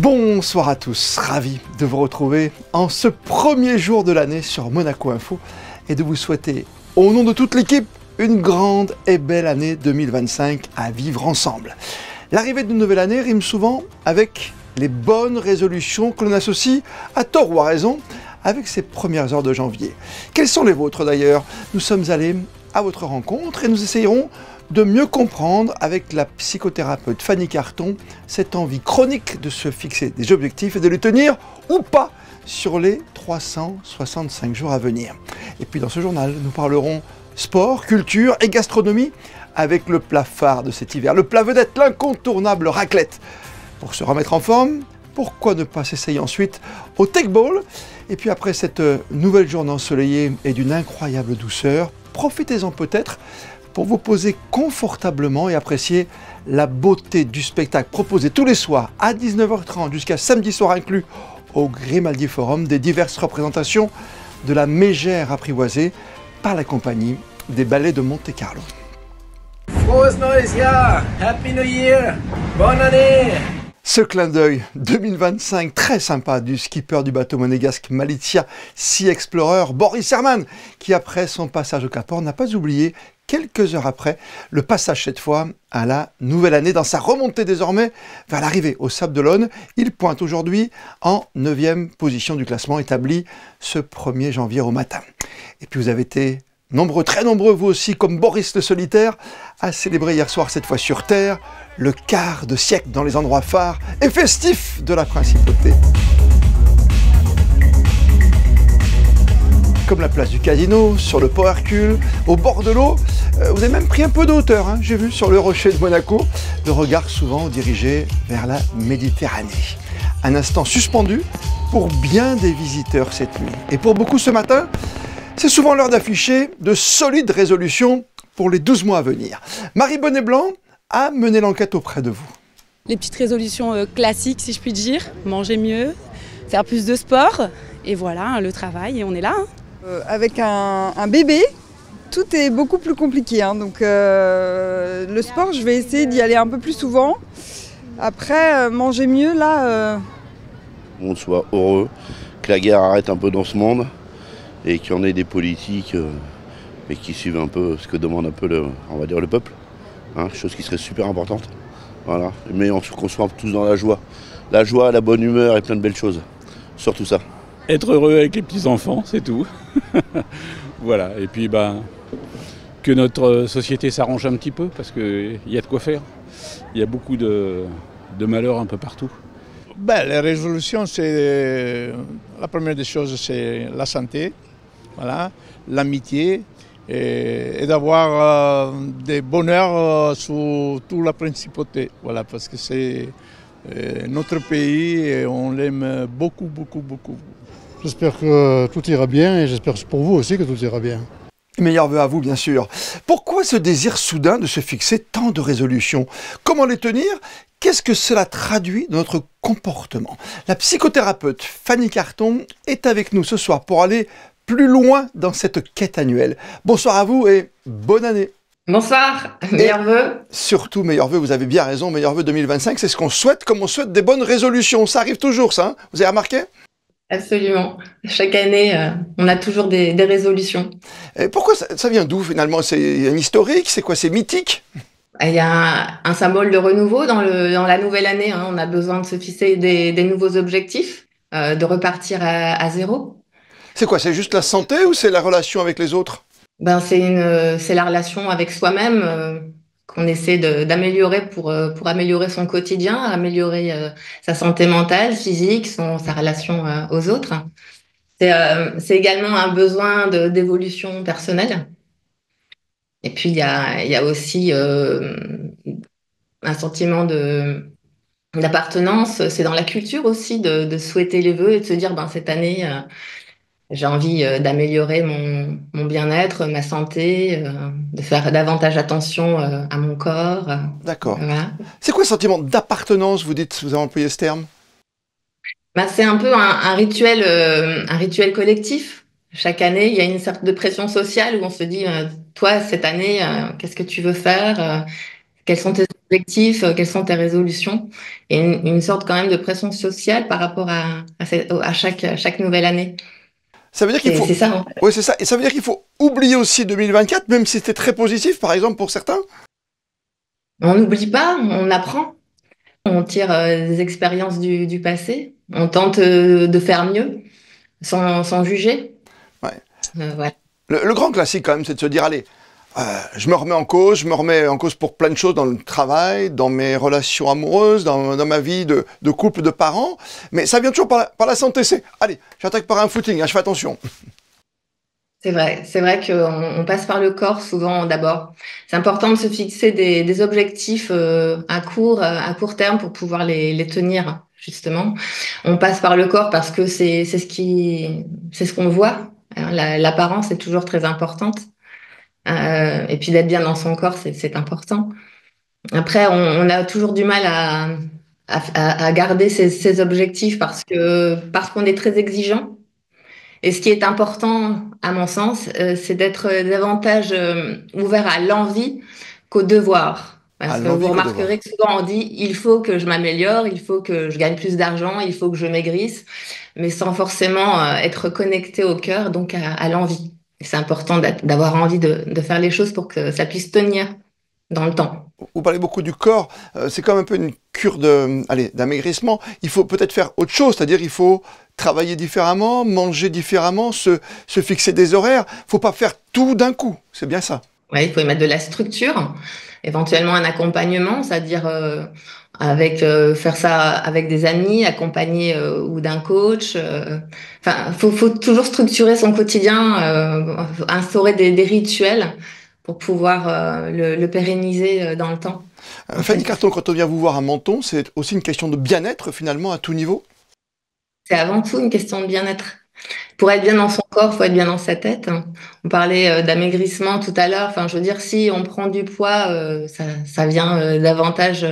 Bonsoir à tous, ravi de vous retrouver en ce premier jour de l'année sur Monaco Info et de vous souhaiter, au nom de toute l'équipe, une grande et belle année 2025 à vivre ensemble. L'arrivée d'une nouvelle année rime souvent avec les bonnes résolutions que l'on associe, à tort ou à raison, avec ces premières heures de janvier. Quelles sont les vôtres d'ailleurs? Nous sommes allés à votre rencontre et nous essayerons de mieux comprendre avec la psychothérapeute Fanny Carton cette envie chronique de se fixer des objectifs et de les tenir ou pas sur les 365 jours à venir. Et puis dans ce journal, nous parlerons sport, culture et gastronomie avec le plat phare de cet hiver, le plat vedette, l'incontournable raclette. Pour se remettre en forme, pourquoi ne pas s'essayer ensuite au Tech Bowl? Et puis après cette nouvelle journée ensoleillée et d'une incroyable douceur, profitez-en peut-être pour vous poser confortablement et apprécier la beauté du spectacle proposé tous les soirs à 19h30 jusqu'à samedi soir inclus au Grimaldi Forum des diverses représentations de la mégère apprivoisée par la compagnie des ballets de Monte-Carlo. Frohes neues Jahr! Happy New Year! Bonne année! Ce clin d'œil 2025 très sympa du skipper du bateau monégasque Malizia Sea Explorer, Boris Herman, qui après son passage au Cap Horn n'a pas oublié, quelques heures après, le passage cette fois à la nouvelle année dans sa remontée désormais vers l'arrivée au Sable d'Olonne. Il pointe aujourd'hui en 9e position du classement établi ce 1er janvier au matin. Et puis vous avez été nombreux, très nombreux, vous aussi, comme Boris le solitaire, à célébrer hier soir, cette fois sur Terre, le quart de siècle dans les endroits phares et festifs de la principauté. Comme la place du Casino, sur le port Hercule, au bord de l'eau. Vous avez même pris un peu de hauteur, hein, j'ai vu, sur le rocher de Monaco, le regard souvent dirigé vers la Méditerranée. Un instant suspendu pour bien des visiteurs cette nuit. Et pour beaucoup ce matin, c'est souvent l'heure d'afficher de solides résolutions pour les 12 mois à venir. Marie Bonnet-Blanc a mené l'enquête auprès de vous. Les petites résolutions classiques, si je puis dire. Manger mieux, faire plus de sport, et voilà, le travail, et on est là. Avec un bébé, tout est beaucoup plus compliqué. Donc le sport, je vais essayer d'y aller un peu plus souvent. Après, manger mieux, là... On soit heureux, que la guerre arrête un peu dans ce monde. Et qu'il y en ait des politiques mais qui suivent un peu ce que demande un peu le peuple, hein, chose qui serait super importante. Voilà. Mais qu'on soit tous dans la joie, la bonne humeur et plein de belles choses. Surtout ça. Être heureux avec les petits-enfants, c'est tout. Voilà, et puis que notre société s'arrange un petit peu, parce qu'il y a de quoi faire. Il y a beaucoup de malheurs un peu partout. Les résolutions, la première des choses, c'est la santé, voilà, l'amitié et d'avoir des bonheurs sur toute la principauté, voilà, parce que c'est notre pays et on l'aime beaucoup, beaucoup, beaucoup. J'espère que tout ira bien et j'espère pour vous aussi que tout ira bien. Meilleurs vœux à vous, bien sûr. Pourquoi ce désir soudain de se fixer tant de résolutions? Comment les tenir? Qu'est-ce que cela traduit dans notre comportement? La psychothérapeute Fanny Carton est avec nous ce soir pour aller plus loin dans cette quête annuelle. Bonsoir à vous et bonne année. Bonsoir, meilleurs vœux. Surtout meilleurs vœux, vous avez bien raison, meilleurs vœux 2025, c'est ce qu'on souhaite comme on souhaite des bonnes résolutions. Ça arrive toujours ça, hein? Vous avez remarqué? Absolument. Chaque année, on a toujours des résolutions. Et pourquoi ça vient d'où finalement? C'est un historique? C'est quoi? C'est mythique? Il y a un symbole de renouveau dans la nouvelle année. Hein. On a besoin de se fixer des nouveaux objectifs, de repartir à zéro. C'est quoi? C'est juste la santé ou c'est la relation avec les autres? C'est la relation avec soi-même qu'on essaie d'améliorer pour améliorer son quotidien, améliorer sa santé mentale, physique, sa relation aux autres. C'est également un besoin d'évolution personnelle. Et puis, il y a aussi un sentiment d'appartenance. C'est dans la culture aussi de souhaiter les vœux et de se dire, cette année, j'ai envie d'améliorer mon bien-être, ma santé, de faire davantage attention à mon corps. D'accord. Voilà. C'est quoi le sentiment d'appartenance, vous dites, vous avez employé ce terme? C'est un peu un rituel collectif. Chaque année, il y a une sorte de pression sociale où on se dit, toi, cette année, qu'est-ce que tu veux faire? Quels sont tes objectifs, quelles sont tes résolutions, et une sorte quand même de pression sociale par rapport à chaque nouvelle année. Ça veut dire qu'il faut... C'est ça, hein. Oui, c'est ça. Et ça veut dire qu'il faut oublier aussi 2024, même si c'était très positif, par exemple, pour certains? On n'oublie pas, on apprend, on tire des expériences du passé, on tente de faire mieux sans juger. Ouais. Voilà. Le grand classique, quand même, c'est de se dire, allez, je me remets en cause, je me remets en cause pour plein de choses dans le travail, dans mes relations amoureuses, dans ma vie de couple, de parents. Mais ça vient toujours par la santé. C'est, allez, j'attaque par un footing, hein, je fais attention. C'est vrai qu'on passe par le corps souvent d'abord. C'est important de se fixer des objectifs à court terme pour pouvoir les tenir, justement. On passe par le corps parce que c'est ce qu'on voit, hein. L'apparence est toujours très importante. Et puis d'être bien dans son corps, c'est important. Après, on a toujours du mal à garder ces objectifs parce qu'on est très exigeant. Et ce qui est important, à mon sens, c'est d'être davantage ouvert à l'envie qu'au devoir. À Parce que l'envie vous qu'au devoir. remarquerez que souvent on dit, il faut que je m'améliore, il faut que je gagne plus d'argent, il faut que je maigrisse, mais sans forcément être connecté au cœur, donc à l'envie. Et c'est important d'avoir envie de faire les choses pour que ça puisse tenir dans le temps. Vous parlez beaucoup du corps, c'est comme un peu une cure d'amaigrissement. Il faut peut-être faire autre chose, c'est-à-dire il faut travailler différemment, manger différemment, se fixer des horaires. Il ne faut pas faire tout d'un coup, c'est bien ça. Ouais, il faut y mettre de la structure, éventuellement un accompagnement, c'est-à-dire faire ça avec des amis, accompagné ou d'un coach. Enfin, faut toujours structurer son quotidien, instaurer des rituels pour pouvoir le pérenniser dans le temps. Fanny Carton, quand on vient vous voir à Menton, c'est aussi une question de bien-être finalement à tout niveau? C'est avant tout une question de bien-être. Pour être bien dans son corps, faut être bien dans sa tête. On parlait d'amaigrissement tout à l'heure. Enfin, je veux dire, si on prend du poids, ça vient davantage,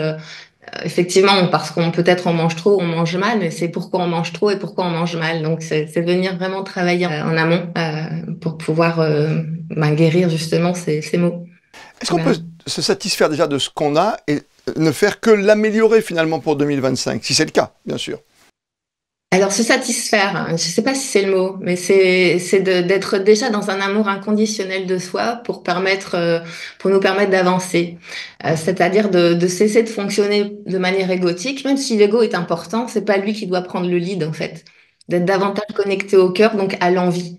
effectivement, parce qu'on peut-être on mange trop, on mange mal, mais c'est pourquoi on mange trop et pourquoi on mange mal. Donc, c'est venir vraiment travailler en amont pour pouvoir guérir justement ces maux. Est-ce qu'on Voilà. peut se satisfaire déjà de ce qu'on a et ne faire que l'améliorer finalement pour 2025, si c'est le cas, bien sûr? Alors, se satisfaire, hein, je ne sais pas si c'est le mot, mais c'est d'être déjà dans un amour inconditionnel de soi pour nous permettre d'avancer. C'est-à-dire de cesser de fonctionner de manière égotique, même si l'ego est important, c'est pas lui qui doit prendre le lead en fait. D'être davantage connecté au cœur, donc à l'envie,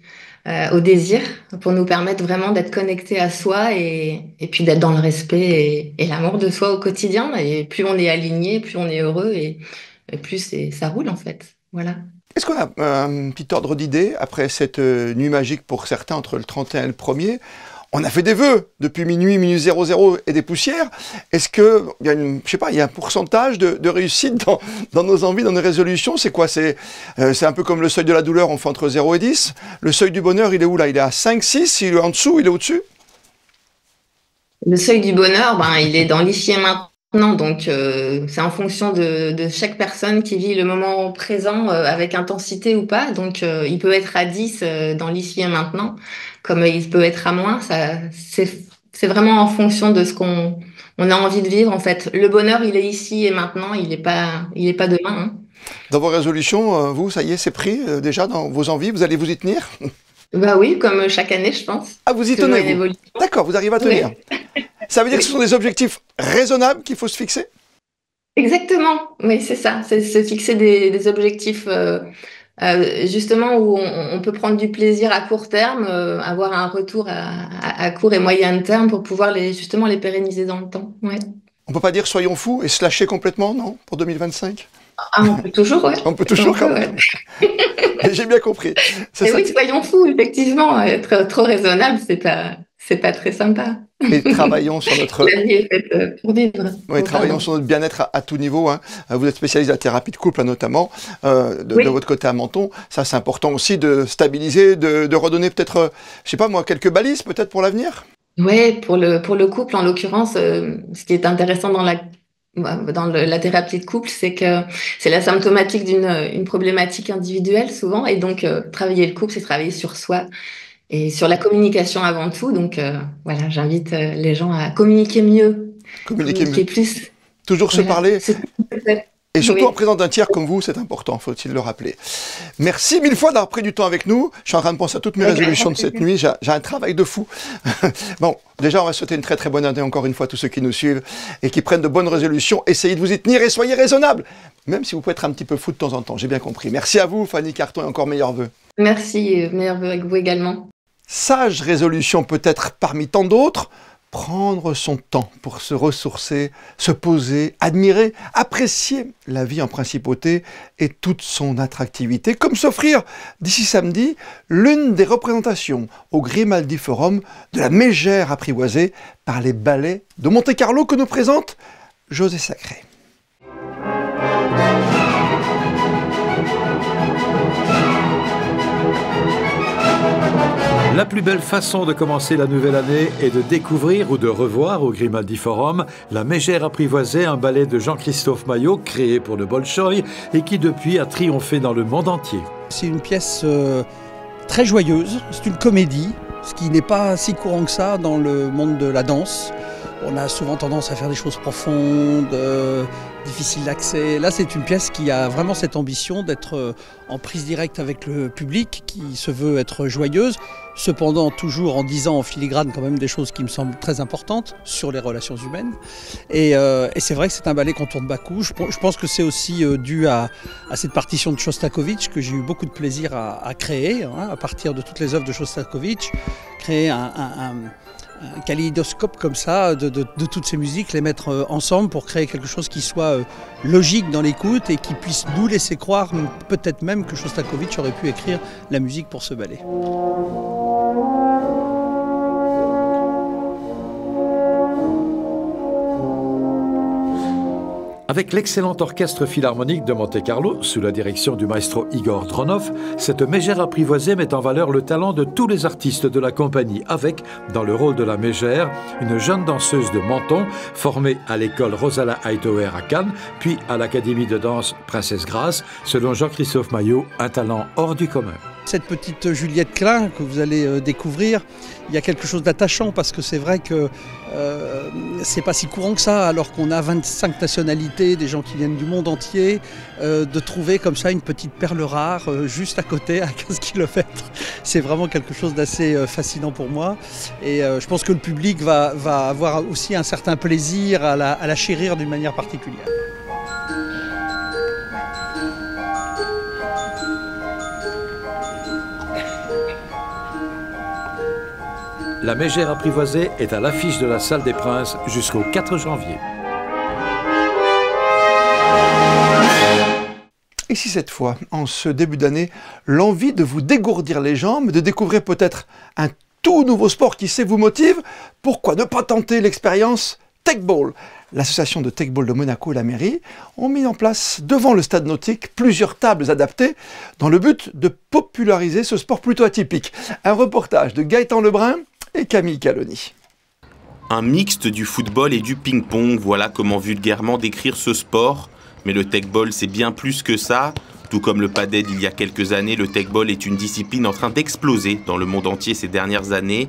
au désir, pour nous permettre vraiment d'être connecté à soi et puis d'être dans le respect et l'amour de soi au quotidien. Et plus on est aligné, plus on est heureux et plus ça roule en fait. Voilà. Est-ce qu'on a un petit ordre d'idée après cette nuit magique pour certains entre le 31 et le 1er? On a fait des vœux depuis minuit 00 et des poussières. Est-ce qu'il y a il y a un pourcentage de réussite dans nos envies, dans nos résolutions? C'est quoi? C'est un peu comme le seuil de la douleur, on fait entre 0 et 10. Le seuil du bonheur, il est où là? Il est à 5, 6, il est en dessous, il est au-dessus? Le seuil du bonheur, il est dans l'ici et maintenant. Donc, c'est en fonction de chaque personne qui vit le moment présent avec intensité ou pas. Donc, il peut être à 10 dans l'ici et maintenant, comme il peut être à moins. C'est vraiment en fonction de ce on a envie de vivre, en fait. Le bonheur, il est ici et maintenant, il est pas demain, hein. Dans vos résolutions, vous, ça y est, c'est pris déjà dans vos envies, vous allez vous y tenir? Bah oui, comme chaque année, je pense. Ah, vous y Toujours une tenez, vous? évolution. D'accord, vous arrivez à tenir. Ça veut dire que ce sont des objectifs raisonnables qu'il faut se fixer? Exactement, oui, c'est ça. C'est se fixer des objectifs justement où on peut prendre du plaisir à court terme, avoir un retour à court et moyen terme pour pouvoir justement les pérenniser dans le temps. Ouais. On peut pas dire soyons fous et se lâcher complètement, non, pour 2025? Ah, on peut toujours, ouais. On peut toujours quand même. Ouais. J'ai bien compris. Et oui, soyons fous, effectivement. Être trop raisonnable, c'est pas très sympa. Et travaillons sur notre... La vie est faite pour vivre. Oui, travaillons sur notre bien-être à tout niveau, hein. Vous êtes spécialiste de la thérapie de couple, notamment, de votre côté à Menton. Ça, c'est important aussi de stabiliser, de redonner peut-être, je sais pas moi, quelques balises peut-être pour l'avenir? Oui, pour le couple, en l'occurrence, ce qui est intéressant dans la thérapie de couple, c'est que c'est la symptomatique d'une problématique individuelle souvent. Et donc, travailler le couple, c'est travailler sur soi et sur la communication avant tout. Donc, voilà, j'invite les gens à communiquer mieux Communiquer plus. Toujours se parler. Et surtout Oui. en présence d'un tiers comme vous, c'est important, faut-il le rappeler. Merci mille fois d'avoir pris du temps avec nous. Je suis en train de penser à toutes mes résolutions de cette nuit. J'ai un travail de fou. Bon, déjà, on va souhaiter une très très bonne année encore une fois à tous ceux qui nous suivent et qui prennent de bonnes résolutions. Essayez de vous y tenir et soyez raisonnables. Même si vous pouvez être un petit peu fou de temps en temps, j'ai bien compris. Merci à vous, Fanny Carton, et encore meilleurs vœux. Merci, meilleurs vœux avec vous également. Sage résolution peut-être parmi tant d'autres. Prendre son temps pour se ressourcer, se poser, admirer, apprécier la vie en principauté et toute son attractivité, comme s'offrir d'ici samedi l'une des représentations au Grimaldi Forum de la mégère apprivoisée par les ballets de Monte-Carlo que nous présente José Sacré. La plus belle façon de commencer la nouvelle année est de découvrir ou de revoir au Grimaldi Forum La Mégère apprivoisée, un ballet de Jean-Christophe Maillot créé pour le Bolchoï et qui depuis a triomphé dans le monde entier. C'est une pièce très joyeuse, c'est une comédie, ce qui n'est pas si courant que ça dans le monde de la danse. On a souvent tendance à faire des choses profondes, difficiles d'accès. Là, c'est une pièce qui a vraiment cette ambition d'être en prise directe avec le public, qui se veut être joyeuse, cependant toujours en disant en filigrane quand même des choses qui me semblent très importantes sur les relations humaines. Et c'est vrai que c'est un ballet qu'on tourne Bakou. Je pense que c'est aussi dû à cette partition de Shostakovich que j'ai eu beaucoup de plaisir à créer, hein, à partir de toutes les œuvres de Shostakovich, créer un kaléidoscope comme ça de toutes ces musiques, les mettre ensemble pour créer quelque chose qui soit logique dans l'écoute et qui puisse nous laisser croire peut-être même que Shostakovich aurait pu écrire la musique pour ce ballet. Avec l'excellent orchestre philharmonique de Monte-Carlo, sous la direction du maestro Igor Dronov, cette mégère apprivoisée met en valeur le talent de tous les artistes de la compagnie, avec, dans le rôle de la mégère, une jeune danseuse de Menton, formée à l'école Rosala Hightower à Cannes, puis à l'académie de danse Princesse Grace, selon Jean-Christophe Maillot, un talent hors du commun. Cette petite Juliette Klein que vous allez découvrir, il y a quelque chose d'attachant parce que c'est vrai que c'est pas si courant que ça, alors qu'on a 25 nationalités, des gens qui viennent du monde entier, de trouver comme ça une petite perle rare juste à côté, à 15 km. C'est vraiment quelque chose d'assez fascinant pour moi. Et je pense que le public va avoir aussi un certain plaisir à la chérir d'une manière particulière. La Mégère apprivoisée est à l'affiche de la Salle des Princes jusqu'au 4 janvier. Et si cette fois, en ce début d'année, l'envie de vous dégourdir les jambes, de découvrir peut-être un tout nouveau sport qui sait vous motive, pourquoi ne pas tenter l'expérience Techball? L'association de Techball de Monaco et la mairie ont mis en place devant le stade nautique plusieurs tables adaptées dans le but de populariser ce sport plutôt atypique. Un reportage de Gaëtan Lebrun et Camille Caloni. Un mixte du football et du ping-pong, voilà comment vulgairement décrire ce sport. Mais le techball, c'est bien plus que ça. Tout comme le padel il y a quelques années, le techball est une discipline en train d'exploser dans le monde entier ces dernières années.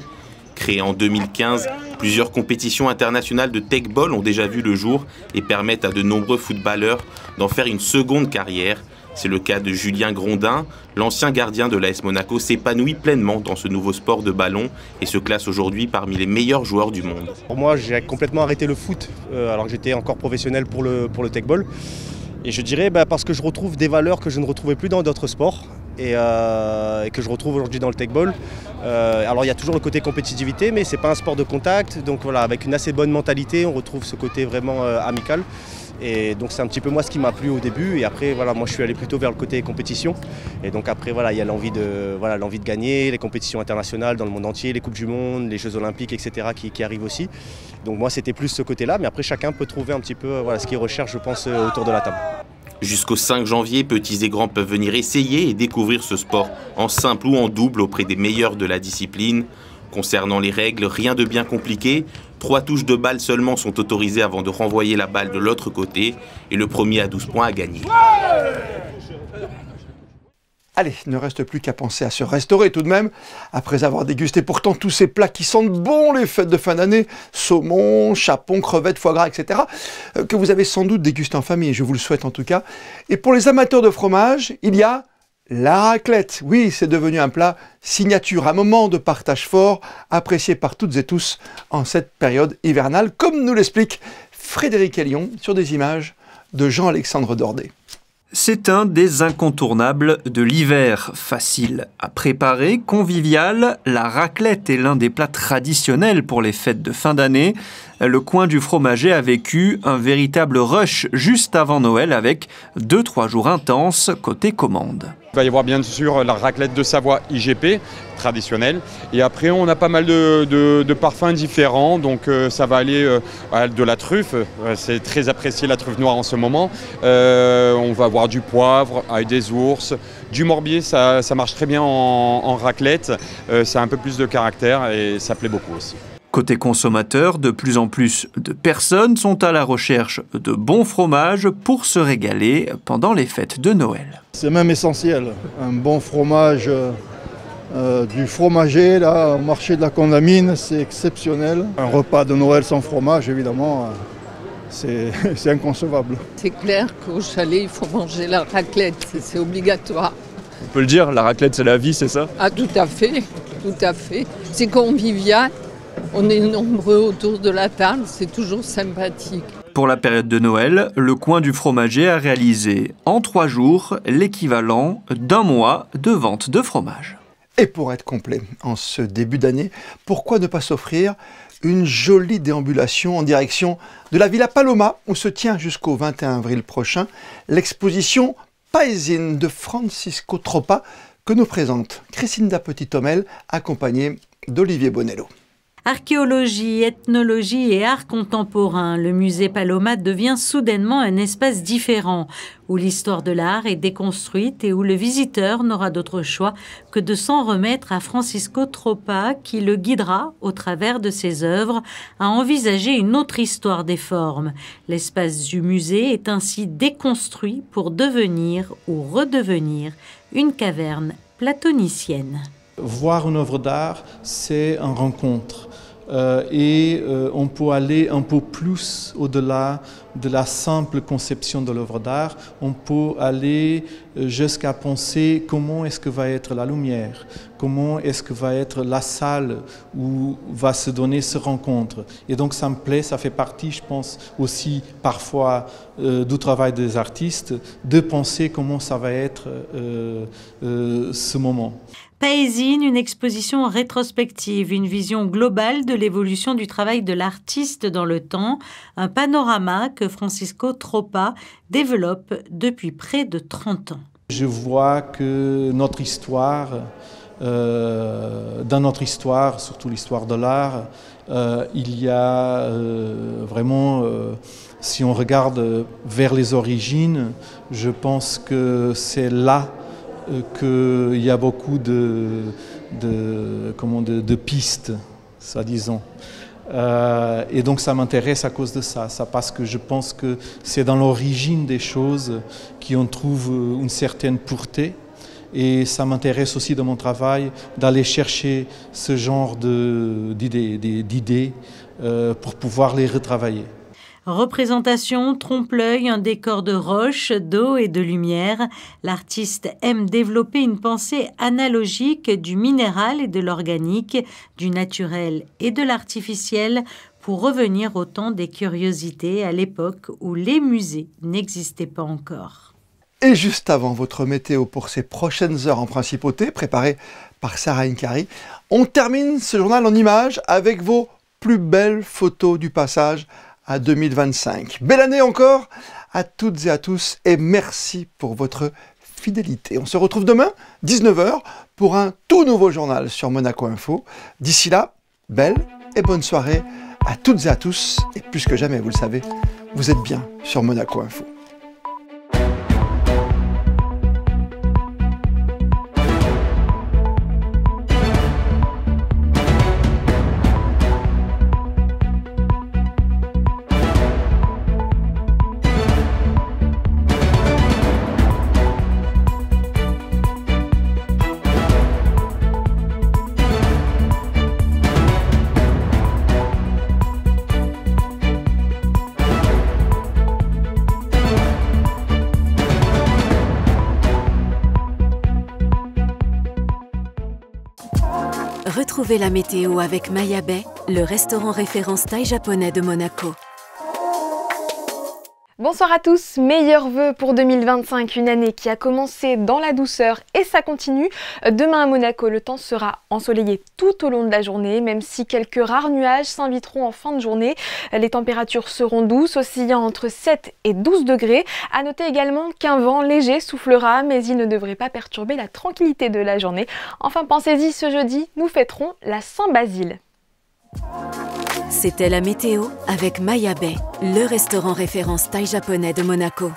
Créé en 2015, plusieurs compétitions internationales de techball ont déjà vu le jour et permettent à de nombreux footballeurs d'en faire une seconde carrière. C'est le cas de Julien Grondin. L'ancien gardien de l'AS Monaco s'épanouit pleinement dans ce nouveau sport de ballon et se classe aujourd'hui parmi les meilleurs joueurs du monde. Pour moi, j'ai complètement arrêté le foot alors que j'étais encore professionnel pour le techball. Et je dirais parce que je retrouve des valeurs que je ne retrouvais plus dans d'autres sports et que je retrouve aujourd'hui dans le techball. Alors il y a toujours le côté compétitivité, mais c'est pas un sport de contact. Donc voilà, avec une assez bonne mentalité, on retrouve ce côté vraiment amical. Et donc c'est un petit peu moi ce qui m'a plu au début. Et après voilà, moi je suis allé plutôt vers le côté compétition. Et donc après voilà, il y a l'envie de gagner, les compétitions internationales dans le monde entier, les Coupes du Monde, les Jeux Olympiques, etc. qui arrivent aussi. Donc moi c'était plus ce côté-là, mais après chacun peut trouver un petit peu ce qu'il recherche, je pense, autour de la table. Jusqu'au 5 janvier, petits et grands peuvent venir essayer et découvrir ce sport en simple ou en double auprès des meilleurs de la discipline. Concernant les règles, rien de bien compliqué. 3 touches de balle seulement sont autorisées avant de renvoyer la balle de l'autre côté. Et le premier à 12 points a gagné. Allez, il ne reste plus qu'à penser à se restaurer tout de même, après avoir dégusté pourtant tous ces plats qui sentent bon les fêtes de fin d'année, saumon, chapon, crevettes, foie gras, etc., que vous avez sans doute dégusté en famille, je vous le souhaite en tout cas. Et pour les amateurs de fromage, il y a la raclette. Oui, c'est devenu un plat signature, un moment de partage fort, apprécié par toutes et tous en cette période hivernale, comme nous l'explique Frédéric Hélion sur des images de Jean-Alexandre Dordet. C'est un des incontournables de l'hiver. Facile à préparer, convivial, la raclette est l'un des plats traditionnels pour les fêtes de fin d'année. Le coin du fromager a vécu un véritable rush juste avant Noël avec 2-3 jours intenses côté commande. Il va y avoir bien sûr la raclette de Savoie IGP, traditionnelle. Et après, on a pas mal de parfums différents. Donc ça va aller de la truffe. C'est très apprécié la truffe noire en ce moment. On va avoir du poivre avec des ours. Du morbier, ça marche très bien en raclette. Ça a un peu plus de caractère et ça plaît beaucoup aussi. Côté consommateur, de plus en plus de personnes sont à la recherche de bons fromages pour se régaler pendant les fêtes de Noël. C'est même essentiel, un bon fromage du fromager, là, au marché de la Condamine, c'est exceptionnel. Un repas de Noël sans fromage, évidemment, c'est inconcevable. C'est clair qu'au chalet, il faut manger la raclette, c'est obligatoire. On peut le dire, la raclette c'est la vie, c'est ça? Ah tout à fait, tout à fait. C'est convivial. On est nombreux autour de la table, c'est toujours sympathique. Pour la période de Noël, le coin du fromager a réalisé en 3 jours l'équivalent d'1 mois de vente de fromage. Et pour être complet, en ce début d'année, pourquoi ne pas s'offrir une jolie déambulation en direction de la Villa Paloma, où se tient jusqu'au 21 avril prochain l'exposition Paesine de Francisco Troppa que nous présente Christine Petit-Homel, accompagnée d'Olivier Bonello. Archéologie, ethnologie et art contemporain, le musée Paloma devient soudainement un espace différent, où l'histoire de l'art est déconstruite et où le visiteur n'aura d'autre choix que de s'en remettre à Francisco Troppa, qui le guidera, au travers de ses œuvres, à envisager une autre histoire des formes. L'espace du musée est ainsi déconstruit pour devenir ou redevenir une caverne platonicienne. Voir une œuvre d'art, c'est une rencontre. On peut aller un peu plus au-delà de la simple conception de l'œuvre d'art. On peut aller jusqu'à penser comment est-ce que va être la lumière, comment est-ce que va être la salle où va se donner cette rencontre. Et donc ça me plaît, ça fait partie, je pense, aussi parfois du travail des artistes, de penser comment ça va être ce moment. Paesine, une exposition rétrospective, une vision globale de l'évolution du travail de l'artiste dans le temps, un panorama que Francisco Troppa développe depuis près de 30 ans. Je vois que notre histoire, dans notre histoire, surtout l'histoire de l'art, il y a vraiment, si on regarde vers les origines, je pense que c'est là qu'il y a beaucoup de pistes, soi-disant. Et donc ça m'intéresse à cause de ça, parce que je pense que c'est dans l'origine des choses qu'on trouve une certaine pureté. Et ça m'intéresse aussi dans mon travail d'aller chercher ce genre d'idées pour pouvoir les retravailler. Représentation, trompe-l'œil, un décor de roches, d'eau et de lumière. L'artiste aime développer une pensée analogique du minéral et de l'organique, du naturel et de l'artificiel pour revenir au temps des curiosités à l'époque où les musées n'existaient pas encore. Et juste avant votre météo pour ces prochaines heures en principauté, préparée par Sarah Inkari, on termine ce journal en images avec vos plus belles photos du passage à 2025. Belle année encore à toutes et à tous et merci pour votre fidélité. On se retrouve demain, 19 h, pour un tout nouveau journal sur Monaco Info. D'ici là, belle et bonne soirée à toutes et à tous. Et plus que jamais, vous le savez, vous êtes bien sur Monaco Info. Retrouvez la météo avec Maya Bay, le restaurant référence thaï japonais de Monaco. Bonsoir à tous, meilleurs vœux pour 2025, une année qui a commencé dans la douceur et ça continue. Demain à Monaco, le temps sera ensoleillé tout au long de la journée, même si quelques rares nuages s'inviteront en fin de journée. Les températures seront douces, oscillant entre 7 et 12 degrés. À noter également qu'un vent léger soufflera, mais il ne devrait pas perturber la tranquillité de la journée. Enfin, pensez-y, ce jeudi, nous fêterons la Saint-Basile. C'était la météo avec Maya Bay, le restaurant référence thaï japonais de Monaco.